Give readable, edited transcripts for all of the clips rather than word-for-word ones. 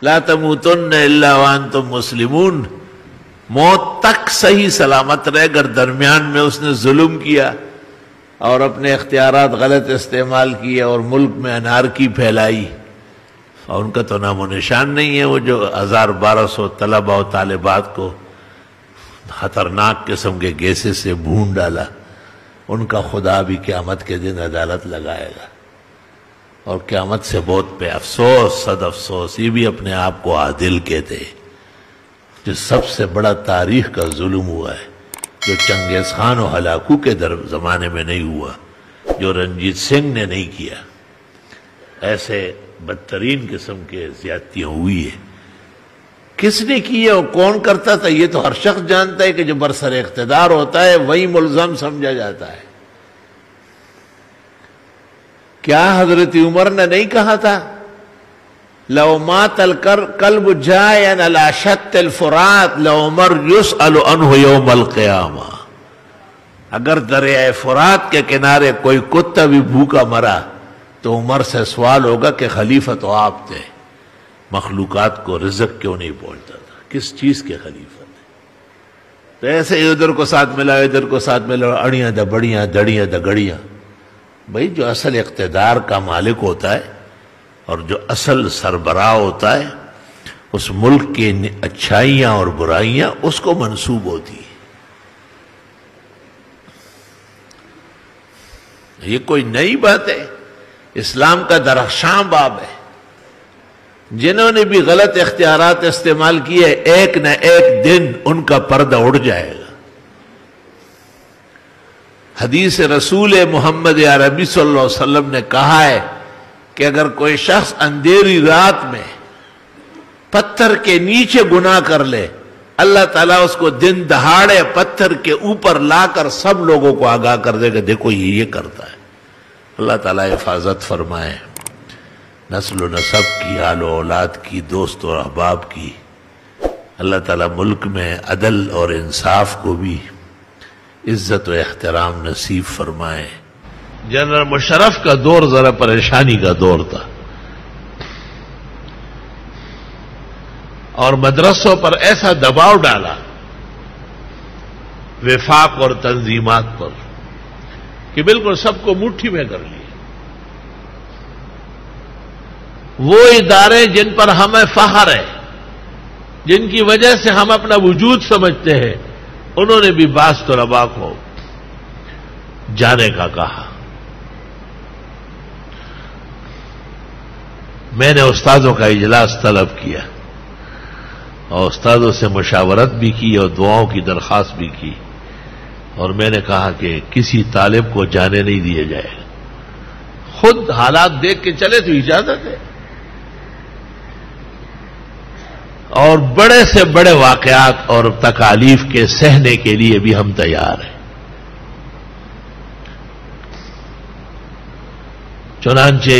لا تموتن الا وانتم مسلمون، موت تک صحیح سلامت رہے، اگر درمیان میں اس نے ظلم کیا اور اپنے اختیارات غلط استعمال کیے اور ملک میں انارکی پھیلائی، اور ان کا تو نام و نشان نہیں ہے، وہ جو 1200 طلبہ و طالبات کو خطرناک قسم کے گیسے سے بھون ڈالا، ان کا خدا بھی قیامت کے دن عدالت لگائے گا، اور قیامت سے بہت پہ افسوس، صد افسوس، یہ بھی اپنے آپ کو عادل کہتے ہیں، جو سب سے بڑا تاریخ کا ظلم ہوا ہے، جو چنگیز خان و ہلاکو کے زمانے میں نہیں ہوا، جو رنجیت سنگھ نے نہیں کیا، ایسے بدترین قسم کے زیادتیاں ہوئی ہے۔ کس نے کی ہے اور کون کرتا تھا یہ تو ہر شخص جانتا ہے کہ جو برسر اقتدار ہوتا ہے وہی ملزم سمجھا جاتا ہے۔ کیا حضرت عمر نے نہیں کہا تھا لو مات الکلب جائعا علی شط الفرات لعمر یسأل عنہ یوم القیامہ، اگر دریائے فرات کے کنارے کوئی کتا بھی بھوکا مرا تو عمر سے سوال ہوگا کہ خلیفہ تو آپ تھے، مخلوقات کو رزق کیوں نہیں پہنچتا تھا، کس چیز کے خلیفہ تھے؟ تو ایسے ادھر کو ساتھ ملا، ادھر کو ساتھ ملا، اڑیاں دا بڑیاں، دڑیاں دا گڑیاں۔ بھئی جو اصل اقتدار کا مالک ہوتا ہے اور جو اصل سربراہ ہوتا ہے، اس ملک کی اچھائیاں اور برائیاں اس کو منسوب ہوتی ہیں۔ یہ کوئی نئی بات ہے، اسلام کا درخشاں باب ہے۔ جنہوں نے بھی غلط اختیارات استعمال کیے ایک نہ ایک دن ان کا پردہ اڑ جائے گا۔ حدیث رسول محمد عربی صلی اللہ علیہ وسلم نے کہا ہے کہ اگر کوئی شخص اندھیری رات میں پتھر کے نیچے گناہ کر لے، اللہ تعالیٰ اس کو دن دہاڑے پتھر کے اوپر لا کر سب لوگوں کو آگاہ کر دے کہ دیکھو یہ کرتا ہے۔ اللہ تعالیٰ حفاظت فرمائے نسل و نسب کی، آل و اولاد کی، دوست و احباب کی۔ اللہ تعالیٰ ملک میں عدل اور انصاف کو بھی عزت و احترام نصیب فرمائے۔ جنرل مشرف کا دور ذرا پریشانی کا دور تھا، اور مدرسوں پر ایسا دباؤ ڈالا وفاق اور تنظیمات پر کہ بالکل سب کو مٹھی میں کر لیا۔ وہ ادارے جن پر ہمیں فخر ہے، جن کی وجہ سے ہم اپنا وجود سمجھتے ہیں، انہوں نے بھی بعض طلباء کو جانے کا کہا۔ میں نے استادوں کا اجلاس طلب کیا اور استادوں سے مشاورت بھی کی اور دعاؤں کی درخواست بھی کی، اور میں نے کہا کہ کسی طالب کو جانے نہیں دیا جائے گا۔ خود حالات دیکھ کے چلے تو اجازت ہے، اور بڑے سے بڑے واقعات اور تکالیف کے سہنے کے لیے بھی ہم تیار ہیں۔ چنانچہ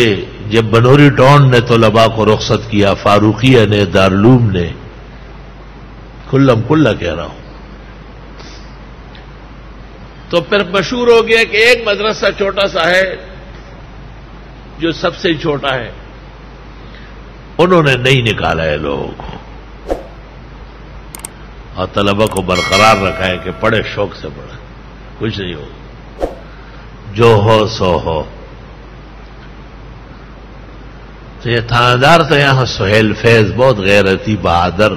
جب بنوری ٹاؤن نے طلباء کو رخصت کیا، فاروقیہ نے، دارالعلوم نے، کلم کلہ کہہ رہا ہوں، تو پھر مشہور ہو گیا کہ ایک مدرسہ چھوٹا سا ہے جو سب سے چھوٹا ہے، انہوں نے نہیں نکالا ہے لوگوں کو، اور طلبہ کو برقرار رکھا ہے کہ پڑھے، شوق سے پڑھے، کچھ نہیں ہوگا، جو ہو سو ہو۔ تو یہ تھانیدار تو یہاں سہیل فیض بہت غیرتی، بہادر،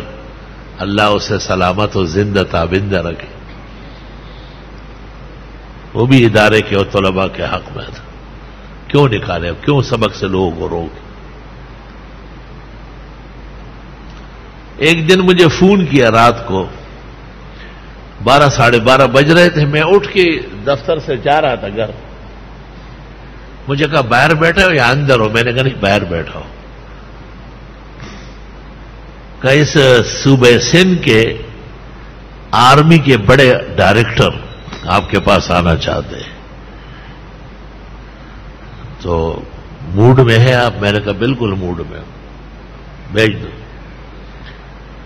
اللہ اسے سلامت و زندہ تابندہ رکھے، وہ بھی ادارے کے اور طلباء کے حق میں تھا۔ کیوں نکالے؟ کیوں سبق سے لوگوں کو روک؟ ایک دن مجھے فون کیا رات کو، 12 ساڑھے 12 بج رہے تھے، میں اٹھ کے دفتر سے جا رہا تھا گھر، مجھے کہا باہر بیٹھے ہو یا اندر ہو؟ میں نے کہا نہیں، باہر بیٹھا ہو۔ کہ اس صوبہ سندھ کے آرمی کے بڑے ڈائریکٹر آپ کے پاس آنا چاہتے ہیں، تو موڈ میں ہے آپ؟ میں نے کہا بالکل موڈ میں ہوں، بھیج دو۔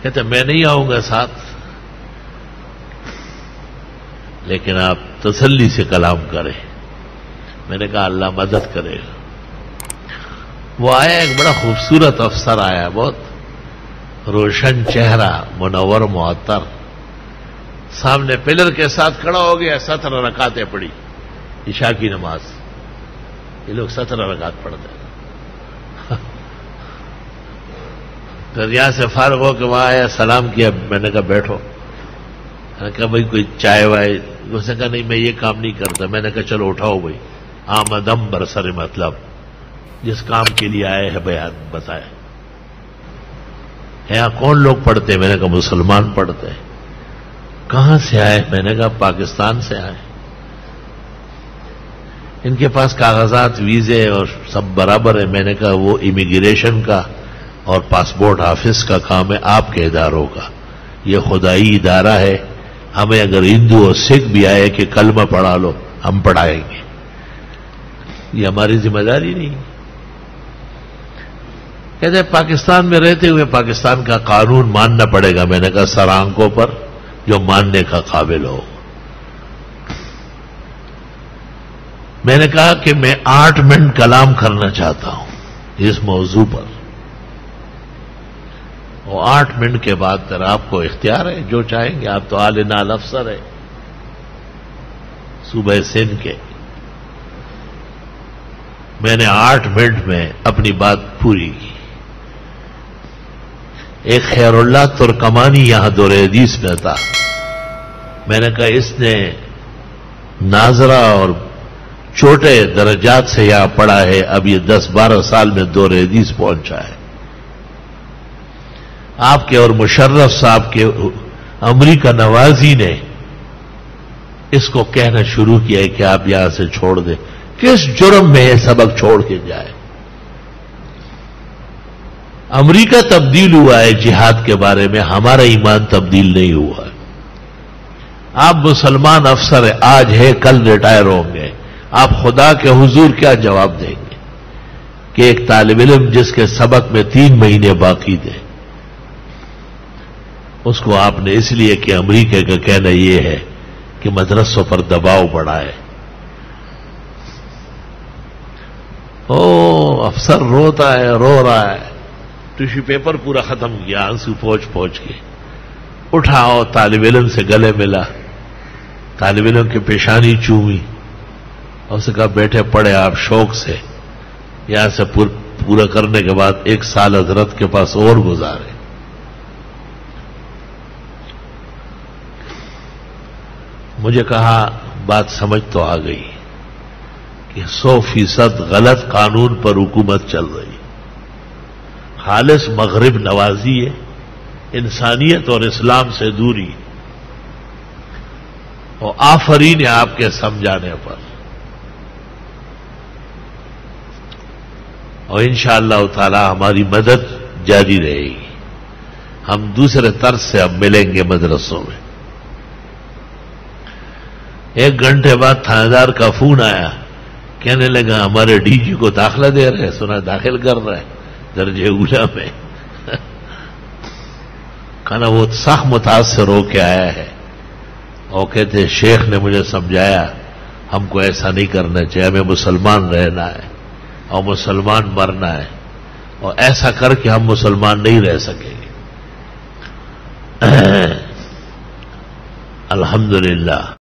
کہتے میں نہیں آؤں گا ساتھ، لیکن آپ تسلی سے کلام کریں۔ میں نے کہا اللہ مدد کرے گا۔ وہ آیا، ایک بڑا خوبصورت افسر آیا، بہت روشن چہرہ، منور معطر، سامنے پلر کے ساتھ کھڑا ہو گیا، 17 رکعتیں پڑھی عشاء کی نماز. یہ لوگ 17 رکعت پڑھتے ہیں. پھر یہاں سے فارغ ہو کے وہاں آیا، سلام کیا. میں نے کہا بیٹھو. میں نے کہا بھائی کوئی چائے وائے؟ اس نے کہا نہیں میں یہ کام نہیں کرتا. میں نے کہا چلو اٹھاؤ بھائی. آمدم برسر مطلب، جس کام کے لیے آئے ہیں بیان بتائے. یہاں کون لوگ پڑھتے ہیں؟ میں نے کہا مسلمان پڑھتے ہیں. کہاں سے آئے؟ میں نے کہا پاکستان سے آئے. ان کے پاس کاغذات، ویزے اور سب برابر ہے. میں نے کہا وہ امیگریشن کا اور پاسپورٹ آفس کا کام ہے، آپ کے اداروں کا. یہ خدائی ادارہ ہے. ہمیں اگر ہندو اور سکھ بھی آئے کہ کلمہ پڑھا لو، ہم پڑھائیں گے. یہ ہماری ذمہ داری نہیں. کہتے ہیں پاکستان میں رہتے ہوئے پاکستان کا قانون ماننا پڑے گا. میں نے کہا سر آنکھوں پر جو ماننے کا قابل ہو. میں نے کہا کہ میں 8 منٹ کلام کرنا چاہتا ہوں اس موضوع پر. وہ 8 منٹ کے بعد پھر آپ کو اختیار ہے جو چاہیں گے. آپ تو اعلی نال افسر ہیں صوبہ سندھ کے. میں نے 8 منٹ میں اپنی بات پوری کی. ایک خیر اللہ ترکمانی یہاں دور حدیث میں تھا. میں نے کہا اس نے ناظرہ اور چھوٹے درجات سے یہاں پڑھا ہے، اب یہ 10-12 سال میں دور حدیث پہنچا ہے. آپ کے اور مشرف صاحب کے امریکہ نوازی نے اس کو کہنا شروع کیا ہے کہ آپ یہاں سے چھوڑ دیں. کس جرم میں یہ سبق چھوڑ کے جائے؟ امریکہ تبدیل ہوا ہے جہاد کے بارے میں، ہمارا ایمان تبدیل نہیں ہوا ہے. آپ مسلمان افسر ہیں، آج ہے کل ریٹائر ہوں گے. آپ خدا کے حضور کیا جواب دیں گے کہ ایک طالب علم جس کے سبق میں 3 مہینے باقی تھے، اس کو آپ نے اس لیے کہ امریکہ کا کہنا یہ ہے کہ مدرسوں پر دباؤ پڑا ہے. افسر روتا ہے، رو رہا ہے. ٹیشو پیپر پورا ختم کیا، آنسو پوچھ کے اٹھاؤ. طالب علم سے گلے ملا، طالب علم کی پیشانی چومی اور اسے کہا بیٹھے پڑے آپ شوق سے. یہاں سے پورا کرنے کے بعد 1 سال حضرت کے پاس اور گزارے. مجھے کہا بات سمجھ تو آ گئی کہ 100% غلط قانون پر حکومت چل رہی. خالص مغرب نوازی ہے، انسانیت اور اسلام سے دوری. اور آفرین ہے آپ کے سمجھانے پر. اور انشاءاللہ تعالی ہماری مدد جاری رہے گی. ہم دوسرے طرز سے اب ملیں گے مدرسوں میں. 1 گھنٹے بعد تھانے دار کا فون آیا، کہنے لگا ہمارے ڈی جی کو داخلہ دے رہے، سنا داخل کر رہا ہے درجہ اولا میں. کہنا وہ سخت متاثر ہو کے آیا ہے اور کہتے شیخ نے مجھے سمجھایا ہم کو ایسا نہیں کرنا چاہیے، ہمیں مسلمان رہنا ہے اور مسلمان مرنا ہے، اور ایسا کر کے ہم مسلمان نہیں رہ سکیں گے. الحمدللہ.